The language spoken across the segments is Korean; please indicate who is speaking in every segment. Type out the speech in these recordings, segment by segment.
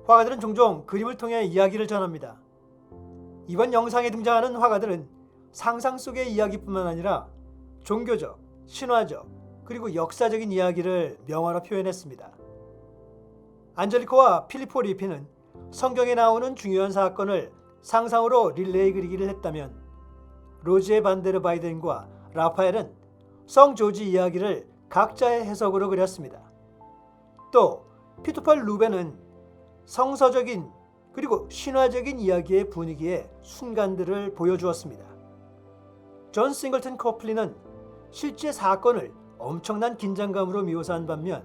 Speaker 1: 화가들은 종종 그림을 통해 이야기를 전합니다. 이번 영상에 등장하는 화가들은 상상 속의 이야기뿐만 아니라 종교적, 신화적, 그리고 역사적인 이야기를 명화로 표현했습니다. 안젤리코와 필리포 리피는 성경에 나오는 중요한 사건을 상상으로 릴레이 그리기를 했다면, 로지에 반데르 바이덴과 라파엘은 성 조지 이야기를 각자의 해석으로 그렸습니다. 또 피투팔 루벤은 성서적인 그리고 신화적인 이야기의 분위기의 순간들을 보여주었습니다. 존 싱글턴 코플리는 실제 사건을 엄청난 긴장감으로 묘사한 반면,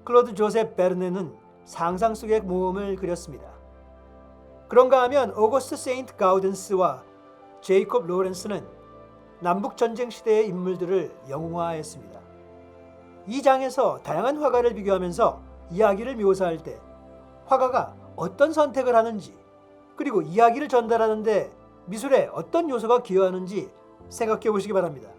Speaker 1: 클로드 조셉 베르네는 상상 속의 모험을 그렸습니다. 그런가 하면 오거스트 세인트 가우덴스와 제이콥 로렌스는 남북전쟁 시대의 인물들을 영웅화했습니다. 이 장에서 다양한 화가를 비교하면서 이야기를 묘사할 때 화가가 어떤 선택을 하는지, 그리고 이야기를 전달하는데 미술에 어떤 요소가 기여하는지 생각해 보시기 바랍니다.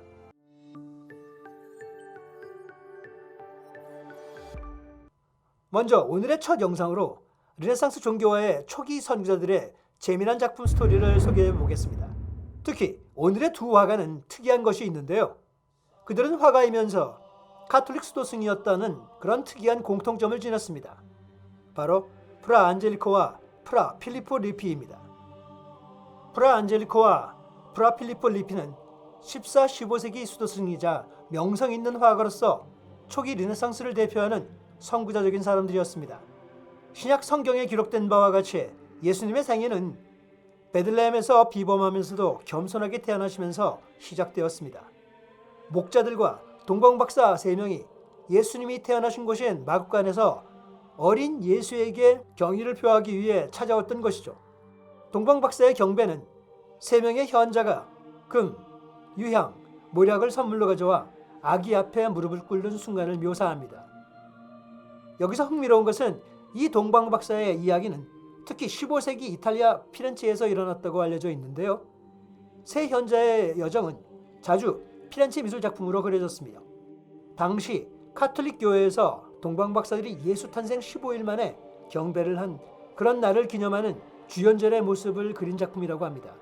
Speaker 1: 먼저 오늘의 첫 영상으로 르네상스 종교화의 초기 선구자들의 재미난 작품 스토리를 소개해 보겠습니다. 특히 오늘의 두 화가는 특이한 것이 있는데요. 그들은 화가이면서 카톨릭 수도승이었다는 그런 특이한 공통점을 지녔습니다. 바로 프라 안젤리코와 프라 필리포 리피입니다. 프라 안젤리코와 프라 필리포 리피는 14, 15세기 수도승이자 명성 있는 화가로서 초기 르네상스를 대표하는 선구자적인 사람들이었습니다. 신약 성경에 기록된 바와 같이 예수님의 생애는 베들레헴에서 비범하면서도 겸손하게 태어나시면서 시작되었습니다. 목자들과 동방박사 3명이 예수님이 태어나신 곳인 마국간에서 어린 예수에게 경의를 표하기 위해 찾아왔던 것이죠. 동방박사의 경배는 3명의 현자가 금, 유향, 모략을 선물로 가져와 아기 앞에 무릎을 꿇는 순간을 묘사합니다. 여기서 흥미로운 것은 이 동방박사의 이야기는 특히 15세기 이탈리아 피렌체에서 일어났다고 알려져 있는데요. 세 현자의 여정은 자주 피렌체 미술작품으로 그려졌습니다. 당시 카톨릭 교회에서 동방박사들이 예수 탄생 15일 만에 경배를 한 그런 날을 기념하는 주연절의 모습을 그린 작품이라고 합니다.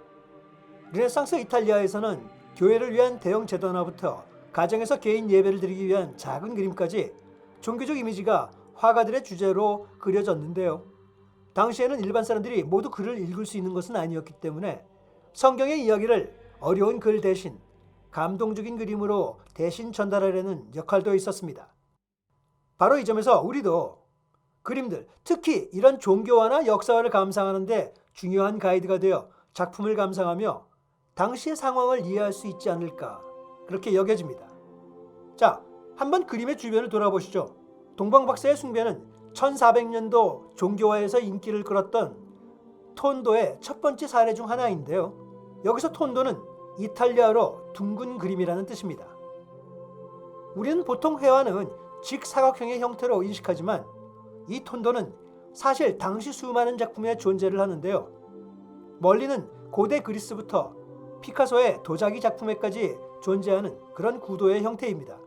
Speaker 1: 르네상스 이탈리아에서는 교회를 위한 대형 제도나부터 가정에서 개인 예배를 드리기 위한 작은 그림까지 종교적 이미지가 화가들의 주제로 그려졌는데요. 당시에는 일반 사람들이 모두 글을 읽을 수 있는 것은 아니었기 때문에 성경의 이야기를 어려운 글 대신 감동적인 그림으로 대신 전달하려는 역할도 있었습니다. 바로 이 점에서 우리도 그림들, 특히 이런 종교화나 역사화를 감상하는데 중요한 가이드가 되어 작품을 감상하며 당시의 상황을 이해할 수 있지 않을까, 그렇게 여겨집니다. 자, 한번 그림의 주변을 돌아보시죠. 동방박사의 숭배는 1400년도 종교화에서 인기를 끌었던 톤도의 첫 번째 사례 중 하나인데요. 여기서 톤도는 이탈리아로 둥근 그림이라는 뜻입니다. 우리는 보통 회화는 직사각형의 형태로 인식하지만 이 톤도는 사실 당시 수많은 작품의 존재를 하는데요. 멀리는 고대 그리스부터 피카소의 도자기 작품에까지 존재하는 그런 구도의 형태입니다.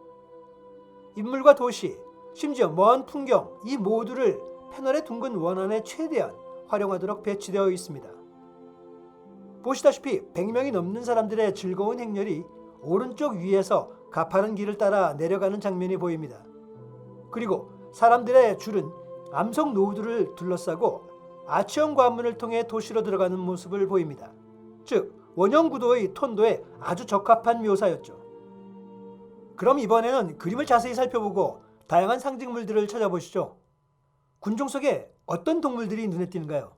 Speaker 1: 인물과 도시, 심지어 먼 풍경, 이 모두를 패널의 둥근 원안에 최대한 활용하도록 배치되어 있습니다. 보시다시피 100명이 넘는 사람들의 즐거운 행렬이 오른쪽 위에서 가파른 길을 따라 내려가는 장면이 보입니다. 그리고 사람들의 줄은 암석 노두를 둘러싸고 아치형 관문을 통해 도시로 들어가는 모습을 보입니다. 즉, 원형 구도의 톤도에 아주 적합한 묘사였죠. 그럼 이번에는 그림을 자세히 살펴보고 다양한 상징물들을 찾아보시죠. 군종 속에 어떤 동물들이 눈에 띄는가요?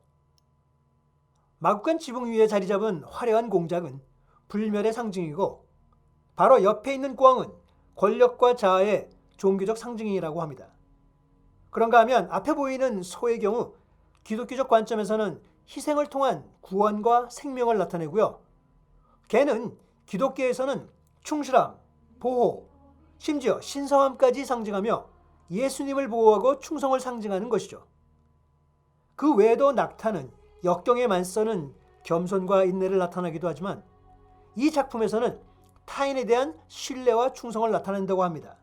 Speaker 1: 마국간 지붕 위에 자리 잡은 화려한 공작은 불멸의 상징이고, 바로 옆에 있는 꽝은 권력과 자아의 종교적 상징이라고 합니다. 그런가 하면 앞에 보이는 소의 경우 기독교적 관점에서는 희생을 통한 구원과 생명을 나타내고요. 개는 기독교에서는 충실함, 보호, 심지어 신성함까지 상징하며 예수님을 보호하고 충성을 상징하는 것이죠. 그 외에도 낙타는 역경에 맞서는 겸손과 인내를 나타내기도 하지만 이 작품에서는 타인에 대한 신뢰와 충성을 나타낸다고 합니다.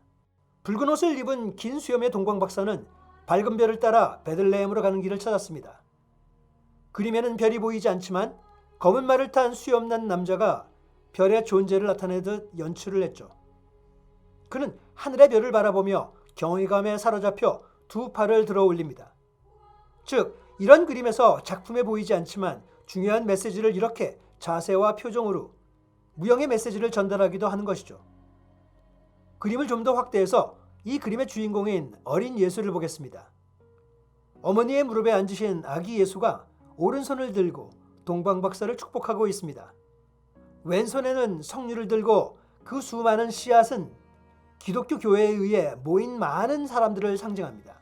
Speaker 1: 붉은 옷을 입은 긴 수염의 동방박사는 밝은 별을 따라 베들레헴으로 가는 길을 찾았습니다. 그림에는 별이 보이지 않지만 검은 말을 탄 수염난 남자가 별의 존재를 나타내듯 연출을 했죠. 그는 하늘의 별을 바라보며 경외감에 사로잡혀 두 팔을 들어 올립니다. 즉, 이런 그림에서 작품에 보이지 않지만 중요한 메시지를 이렇게 자세와 표정으로 무형의 메시지를 전달하기도 하는 것이죠. 그림을 좀 더 확대해서 이 그림의 주인공인 어린 예수를 보겠습니다. 어머니의 무릎에 앉으신 아기 예수가 오른손을 들고 동방박사를 축복하고 있습니다. 왼손에는 석류를 들고 그 수많은 씨앗은 기독교 교회에 의해 모인 많은 사람들을 상징합니다.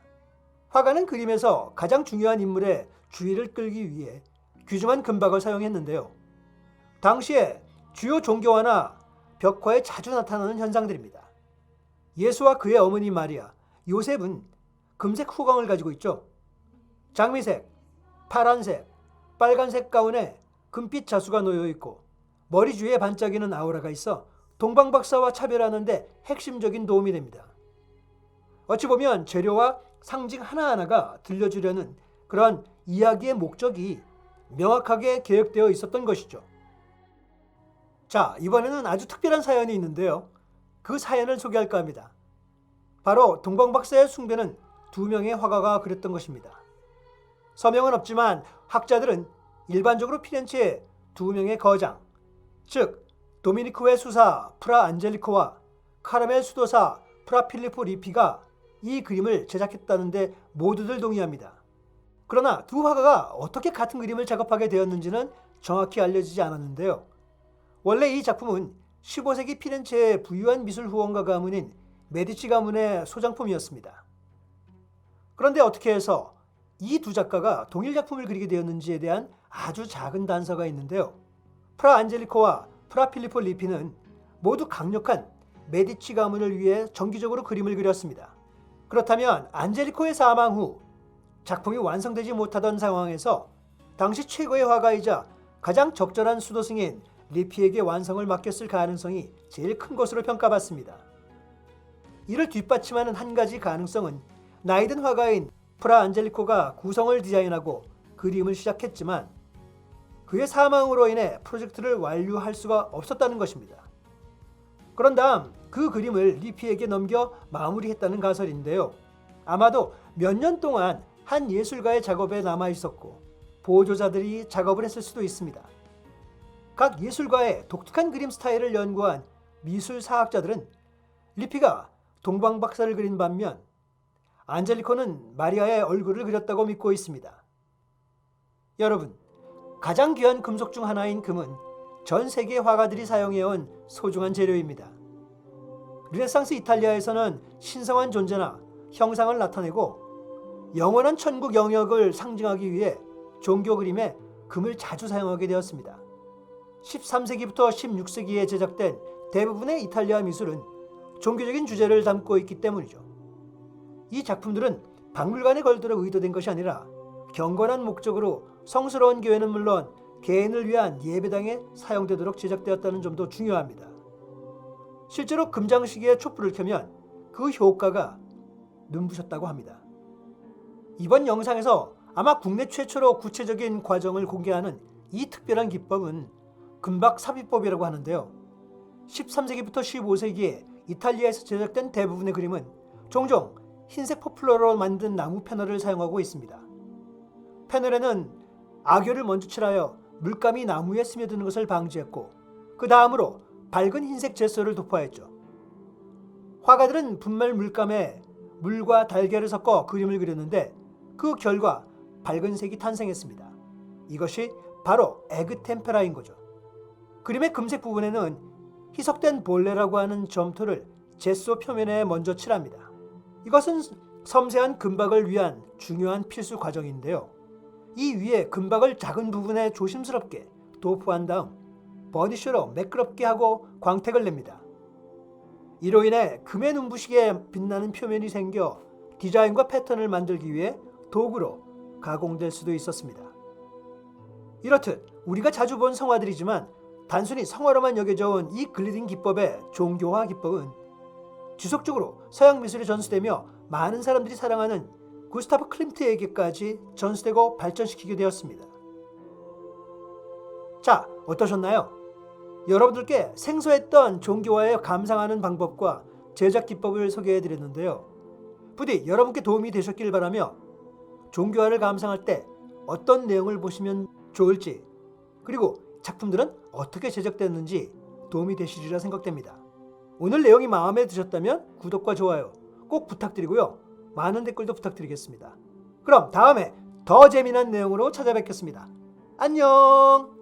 Speaker 1: 화가는 그림에서 가장 중요한 인물의 주의를 끌기 위해 귀중한 금박을 사용했는데요. 당시에 주요 종교화나 벽화에 자주 나타나는 현상들입니다. 예수와 그의 어머니 마리아, 요셉은 금색 후광을 가지고 있죠. 장미색, 파란색, 빨간색 가운에 금빛 자수가 놓여 있고 머리 주위에 반짝이는 아우라가 있어 동방박사와 차별하는 데 핵심적인 도움이 됩니다. 어찌 보면 재료와 상징 하나하나가 들려주려는 그런 이야기의 목적이 명확하게 계획되어 있었던 것이죠. 자, 이번에는 아주 특별한 사연이 있는데요. 그 사연을 소개할까 합니다. 바로 동방박사의 숭배는 두 명의 화가가 그렸던 것입니다. 서명은 없지만 학자들은 일반적으로 피렌체의 두 명의 거장, 즉 도미니크의 수사 프라 안젤리코와 카라멜 수도사 프라 필리포 리피가 이 그림을 제작했다는데 모두들 동의합니다. 그러나 두 화가가 어떻게 같은 그림을 작업하게 되었는지는 정확히 알려지지 않았는데요. 원래 이 작품은 15세기 피렌체의 부유한 미술 후원가 가문인 메디치 가문의 소장품이었습니다. 그런데 어떻게 해서 이 두 작가가 동일 작품을 그리게 되었는지에 대한 아주 작은 단서가 있는데요. 프라 안젤리코와 프라 필리포 리피는 모두 강력한 메디치 가문을 위해 정기적으로 그림을 그렸습니다. 그렇다면 안젤리코의 사망 후 작품이 완성되지 못하던 상황에서 당시 최고의 화가이자 가장 적절한 수도승인 리피에게 완성을 맡겼을 가능성이 제일 큰 것으로 평가받습니다. 이를 뒷받침하는 한 가지 가능성은 나이 든 화가인 프라 안젤리코가 구성을 디자인하고 그림을 시작했지만 그의 사망으로 인해 프로젝트를 완료할 수가 없었다는 것입니다. 그런 다음 그 그림을 리피에게 넘겨 마무리했다는 가설인데요. 아마도 몇 년 동안 한 예술가의 작업에 남아 있었고 보조자들이 작업을 했을 수도 있습니다. 각 예술가의 독특한 그림 스타일을 연구한 미술사학자들은 리피가 동방박사를 그린 반면 안젤리코는 마리아의 얼굴을 그렸다고 믿고 있습니다. 여러분, 가장 귀한 금속 중 하나인 금은 전 세계 화가들이 사용해온 소중한 재료입니다. 르네상스 이탈리아에서는 신성한 존재나 형상을 나타내고 영원한 천국 영역을 상징하기 위해 종교 그림에 금을 자주 사용하게 되었습니다. 13세기부터 16세기에 제작된 대부분의 이탈리아 미술은 종교적인 주제를 담고 있기 때문이죠. 이 작품들은 박물관에 걸도록 의도된 것이 아니라 경건한 목적으로 성스러운 교회는 물론 개인을 위한 예배당에 사용되도록 제작되었다는 점도 중요합니다. 실제로 금장시계에 촛불을 켜면 그 효과가 눈부셨다고 합니다. 이번 영상에서 아마 국내 최초로 구체적인 과정을 공개하는 이 특별한 기법은 금박 삽입법이라고 하는데요. 13세기부터 15세기에 이탈리아에서 제작된 대부분의 그림은 종종 흰색 포플러로 만든 나무 패널을 사용하고 있습니다. 패널에는 악교를 먼저 칠하여 물감이 나무에 스며드는 것을 방지했고 그 다음으로 밝은 흰색 젯소를 도포하였죠. 화가들은 분말 물감에 물과 달걀을 섞어 그림을 그렸는데 그 결과 밝은 색이 탄생했습니다. 이것이 바로 에그 템페라인 거죠. 그림의 금색 부분에는 희석된 볼레라고 하는 점토를 젯소 표면에 먼저 칠합니다. 이것은 섬세한 금박을 위한 중요한 필수 과정인데요. 이 위에 금박을 작은 부분에 조심스럽게 도포한 다음 버니셔로 매끄럽게 하고 광택을 냅니다. 이로 인해 금의 눈부시게 빛나는 표면이 생겨 디자인과 패턴을 만들기 위해 도구로 가공될 수도 있었습니다. 이렇듯 우리가 자주 본 성화들이지만 단순히 성화로만 여겨져 온 이 글리딩 기법의 종교화 기법은 지속적으로 서양 미술에 전수되며 많은 사람들이 사랑하는 구스타프 클림트에게까지 전수되고 발전시키게 되었습니다. 자, 어떠셨나요? 여러분들께 생소했던 종교화에 감상하는 방법과 제작 기법을 소개해드렸는데요. 부디 여러분께 도움이 되셨길 바라며 종교화를 감상할 때 어떤 내용을 보시면 좋을지, 그리고 작품들은 어떻게 제작됐는지 도움이 되시리라 생각됩니다. 오늘 내용이 마음에 드셨다면 구독과 좋아요 꼭 부탁드리고요. 많은 댓글도 부탁드리겠습니다. 그럼 다음에 더 재미난 내용으로 찾아뵙겠습니다. 안녕!